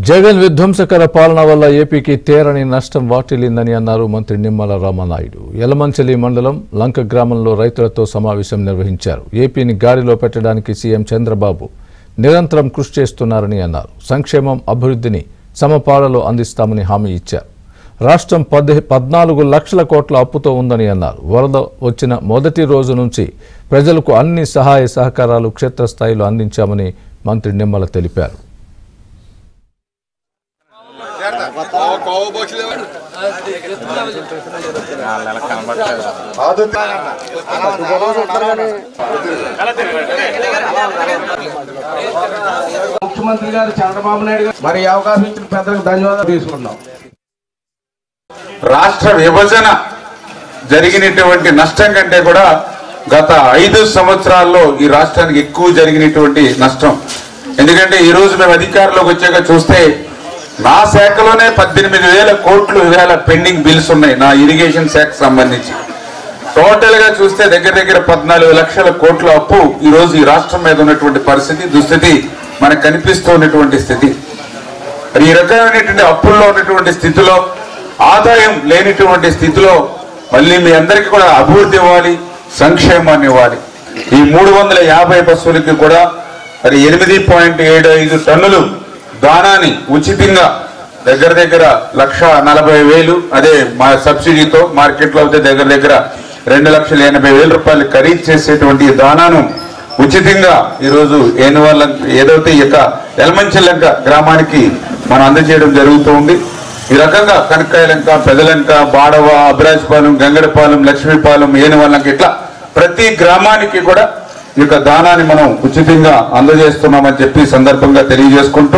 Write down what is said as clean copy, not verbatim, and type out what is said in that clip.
జగన్ విధ్వంసకర పాలన వల్ల ఏపీకి తీరని నష్టం వాటిల్లిందని అన్నారు మంత్రి నిమ్మల రామనాయుడు. యలమంచిలి మండలం లంక గ్రామంలో రైతులతో సమావేశం నిర్వహించారు. ఏపీని గాడిలో పెట్టడానికి సీఎం చంద్రబాబు నిరంతరం కృషి చేస్తున్నారని అన్నారు. సంక్షేమం అభివృద్ధిని సమపాలలో అందిస్తామని హామీ ఇచ్చారు. రాష్ట్రం 14 లక్షల కోట్ల అప్పుతో ఉందని అన్నారు. వరద వచ్చిన మొదటి రోజు నుంచి ప్రజలకు అన్ని సహాయ సహకారాలు క్షేత్రస్థాయిలో అందించామని మంత్రి నిమ్మల తెలిపారు. ముఖ్యమంత్రి గారు చంద్రబాబు నాయుడు గారు మరి అవకాశం ఇచ్చిన పెద్దలకు ధన్యవాదాలు తీసుకుంటున్నాం. రాష్ట్ర విభజన జరిగినటువంటి నష్టం కంటే కూడా గత 5 సంవత్సరాల్లో ఈ రాష్ట్రానికి ఎక్కువ జరిగినటువంటి నష్టం. ఎందుకంటే ఈ రోజు మేము అధికారంలోకి వచ్చాక చూస్తే నా శాఖలోనే 18,000 కోట్లు ఇవాళ పెండింగ్ బిల్స్ ఉన్నాయి. నా ఇరిగేషన్ శాఖకు సంబంధించి టోటల్ గా చూస్తే దగ్గర 14 లక్షల కోట్ల అప్పు ఈ రోజు ఈ రాష్ట్రం మీద ఉన్నటువంటి పరిస్థితి, దుస్థితి మనకు కనిపిస్తూ ఉన్నటువంటి స్థితి. మరి ఈ రకమైనటువంటి అప్పుల్లో ఉన్నటువంటి స్థితిలో, ఆదాయం లేనిటువంటి స్థితిలో మళ్ళీ మీ అందరికీ కూడా అభివృద్ధి ఇవ్వాలి, సంక్షేమాన్ని ఇవ్వాలి. ఈ 350 బస్సులకి కూడా మరి 8.75 టన్నులు దానాన్ని ఉచితంగా దగ్గర 1,40,000, అదే మా సబ్సిడీతో మార్కెట్లో అయితే దగ్గర 2,80,000 రూపాయలు ఖరీదు చేసేటువంటి దానాను ఉచితంగా ఈరోజు ఏదైతే ఈ యొక్క యలమంచిలంక గ్రామానికి మనం అందజేయడం జరుగుతూ ఉంది. ఈ రకంగా కనకాయలంక, పెదలంక, బాడవ, అబ్రాజ్పాలెం, గంగడపాలెం, లక్ష్మీపాలెం, ఏనువల్లంక ఇట్లా ప్రతి గ్రామానికి కూడా ఈ యొక్క దానాన్ని మనం ఉచితంగా అందజేస్తున్నామని చెప్పి సందర్భంగా తెలియజేసుకుంటూ